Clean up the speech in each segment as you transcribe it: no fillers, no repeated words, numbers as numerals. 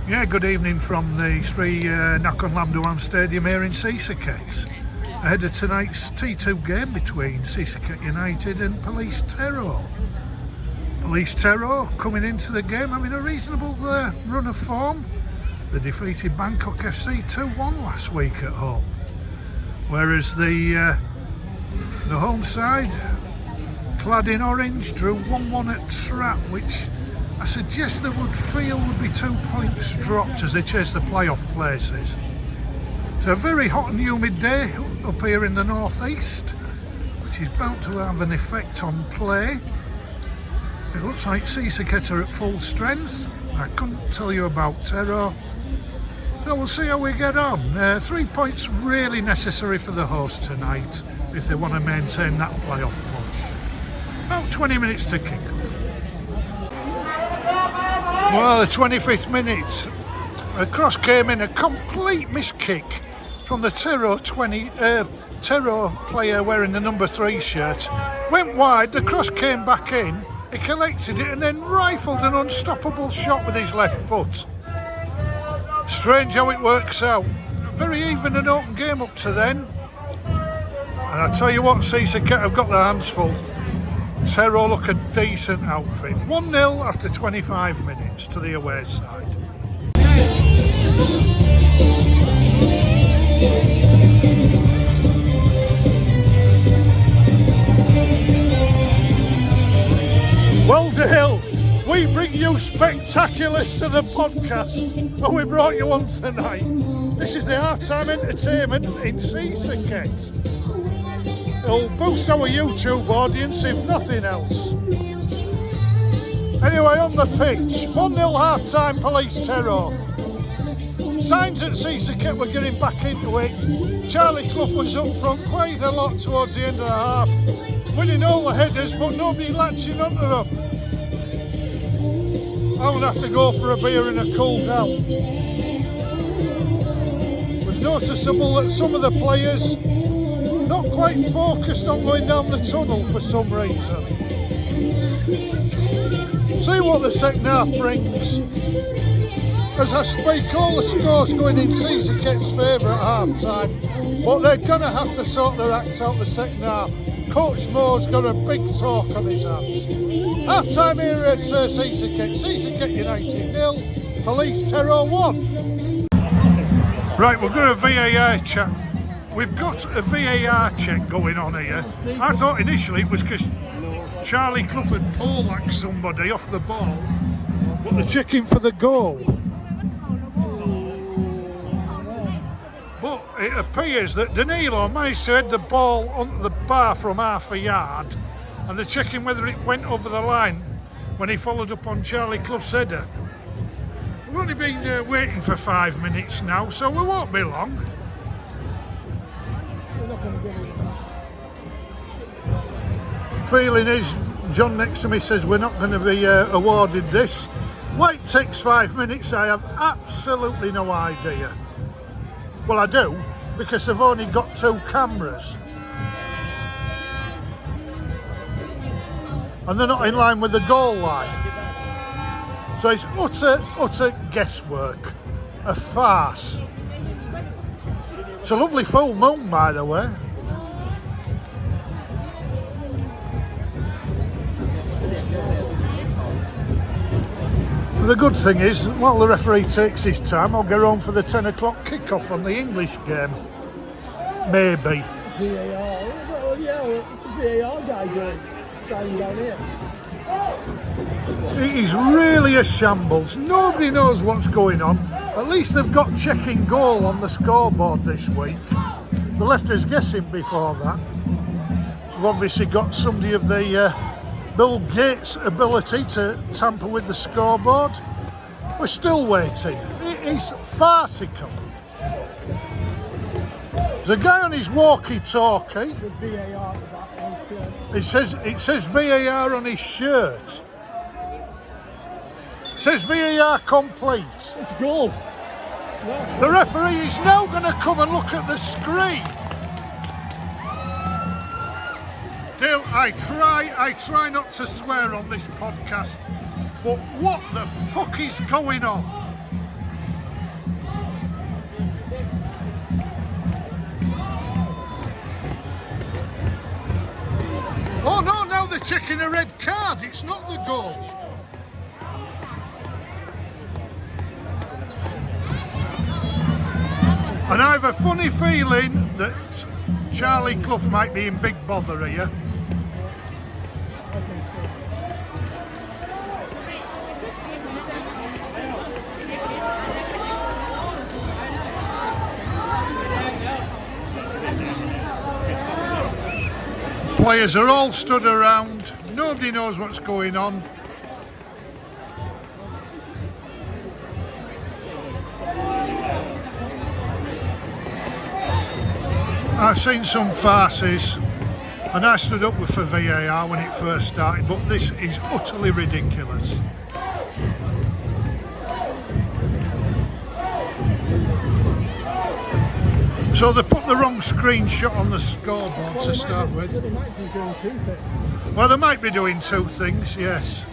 Yeah, good evening from the Sri Nakhon Lamdoan Stadium here in Sisaket, ahead of tonight's T2 game between Sisaket United and Police Tero. Police Tero coming into the game having a reasonable run of form. They defeated Bangkok FC 2-1 last week at home, whereas the home side, clad in orange, drew 1-1 at Trap, which I suggest they would feel would be 2 points dropped as they chase the playoff places. It's a very hot and humid day up here in the northeast, which is bound to have an effect on play. It looks like Sisaket are at full strength. I couldn't tell you about Tero, so we'll see how we get on. 3 points really necessary for the host tonight if they want to maintain that playoff push. About 20 minutes to kick off. Well, the 25th minute, a cross came in, a complete miss kick from the Tero player wearing the number 3 shirt. Went wide, the cross came back in, he collected it and then rifled an unstoppable shot with his left foot. Strange how it works out. Very even and open game up to then. And I tell you what, Sisaket have got their hands full. Tero look a decent outfit. 1-0 after 25 minutes to the away side. Well, Dale, we bring you spectaculars to the podcast, and we brought you one tonight. This is the half-time entertainment in Sisaket. It'll boost our YouTube audience if nothing else. Anyway, on the pitch, 1-0 half-time, Police Tero. Signs at Sisaket were getting back into it. Charlie Clough was up front quite a lot towards the end of the half, winning all the headers, but nobody latching onto them. I would have to go for a beer and a cool down. It was noticeable that some of the players not quite focused on going down the tunnel for some reason. See what the second half brings. As I speak, all the scores going in Sisaket's favour at half time, but they're going to have to sort their acts out the second half. Coach Moore's got a big talk on his hands. Half time here at Sisaket. Sisaket United 0, Police Tero 1. Right, we've got a VAR check. We've got a VAR check going on here. I thought initially it was because Charlie Clough had pole-lacked somebody off the ball, but they're checking for the goal. But it appears that Danilo managed to head the ball onto the bar from half a yard, and they're checking whether it went over the line when he followed up on Charlie Clough's header. We've only been waiting for 5 minutes now, so we won't be long. Feeling is, John next to me says we're not going to be awarded this. Why it takes 5 minutes, I have absolutely no idea. Well, I do, because they've only got 2 cameras. And they're not in line with the goal line. So it's utter guesswork. A farce. It's a lovely full moon, by the way. The good thing is, while the referee takes his time, I'll get home for the 10 o'clock kick-off on the English game. Maybe. VAR? Well, yeah, it's the VAR guy standing down here. It is really a shambles. Nobody knows what's going on. At least they've got checking goal on the scoreboard this week. They left us guessing before that. We've obviously got somebody of the Bill Gates ability to tamper with the scoreboard. We're still waiting. It is farcical. There's a guy on his walkie-talkie. The VAR at that shirt. It says VAR on his shirt. It says VAR complete. It's a goal. Yeah. The referee is now going to come and look at the screen. Dale, I try not to swear on this podcast, but what the fuck is going on? Oh no, now they're taking a red card. It's not the goal. And I have a funny feeling that Charlie Clough might be in big bother here. Players are all stood around, nobody knows what's going on. I've seen some farces, and I stood up for VAR when it first started, but this is utterly ridiculous. So they put the wrong screenshot on the scoreboard to start with. They might be doing two things. Well, they might be doing two things, yes.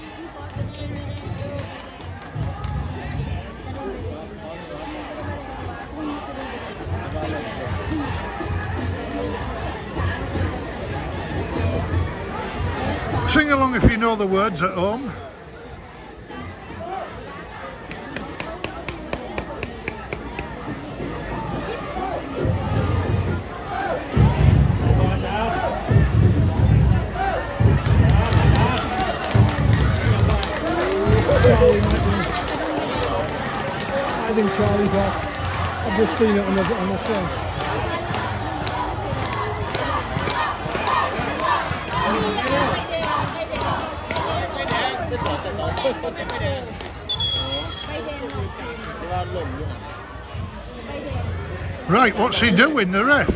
Sing along if you know the words at home. I think Charlie's off. I've just seen it on the phone. Right, what's he doing, the ref?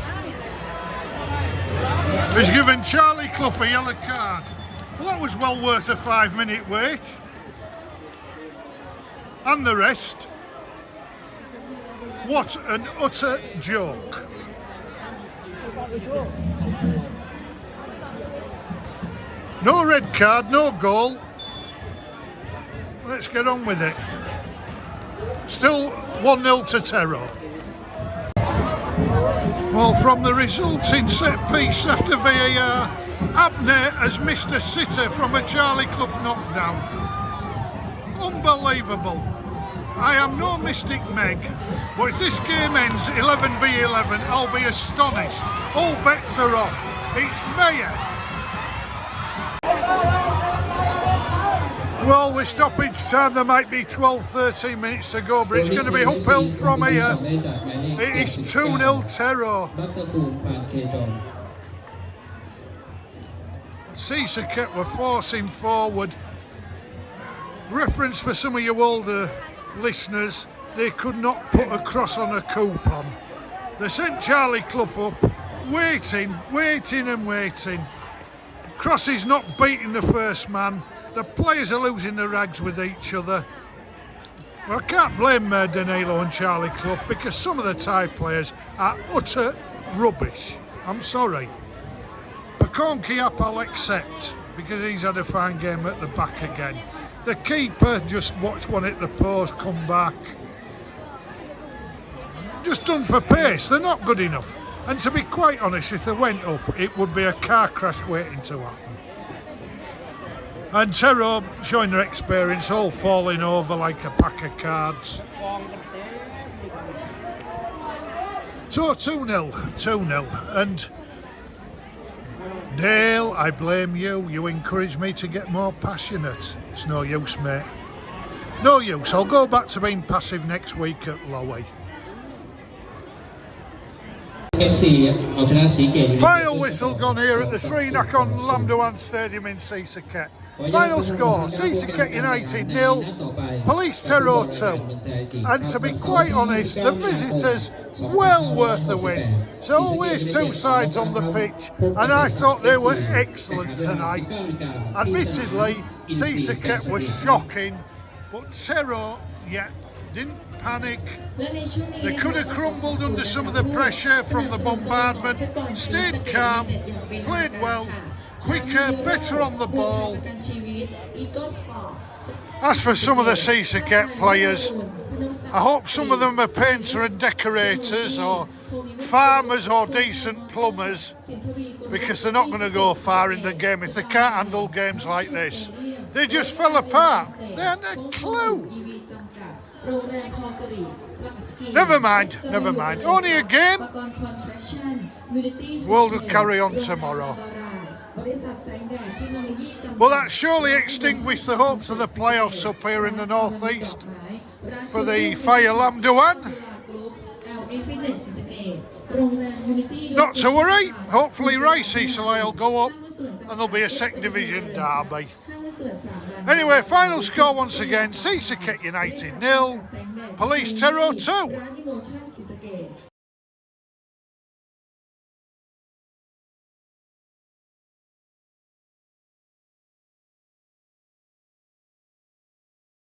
He's given Charlie Clough a yellow card. Well, that was well worth a 5-minute wait. And the rest. What an utter joke. No red card, no goal. Let's get on with it. Still 1-0 to Tero. Well, from the resulting set piece after VAR, Abner has missed a sitter from a Charlie Clough knockdown. Unbelievable. I am no Mystic Meg, but if this game ends 11v11, I'll be astonished. All bets are off. It's Mayer. Well, with stoppage time, there might be 12-13 minutes to go, but it's going to be uphill from here. It is 2-0 Tero. Sisaket were forcing forward. Reference for some of you older listeners, they could not put a cross on a coupon. They sent Charlie Clough up, waiting and waiting. Cross is not beating the first man. The players are losing their rags with each other. Well, I can't blame Danilo and Charlie Clough because some of the Thai players are utter rubbish. I'm sorry. Pakonkiap I'll accept because he's had a fine game at the back again. The keeper just watched one at the post, come back. Just done for pace, they're not good enough. And to be quite honest, if they went up, it would be a car crash waiting to happen. And Tero showing their experience, all falling over like a pack of cards. So 2-0, and Dale, I blame you. You encouraged me to get more passionate. It's no use, mate. No use. I'll go back to being passive next week at Lowy. Final whistle gone here at the Sri Nakhon Lamdoan Stadium in Sisaket. Final score, Sisaket United 0, Police Tero 2. And to be quite honest, the visitors well worth the win. So always two sides on the pitch, and I thought they were excellent tonight. Admittedly, Sisaket was shocking, but Tero, yeah, didn't panic. They could have crumbled under some of the pressure from the bombardment, stayed calm, played well, quicker, better on the ball. As for some of the Sisaket players, I hope some of them are painters and decorators or farmers or decent plumbers, because they're not going to go far in the game if they can't handle games like this. They just fell apart. They hadn't a clue. Never mind, never mind. Only a game. We'll carry on tomorrow. Well, that surely extinguished the hopes of the playoffs up here in the northeast for the Fire Lambda one. Not to worry, hopefully Rice-Easley will go up and there'll be a second division derby. Anyway, final score once again, Sisaket United 0, Police Tero 2.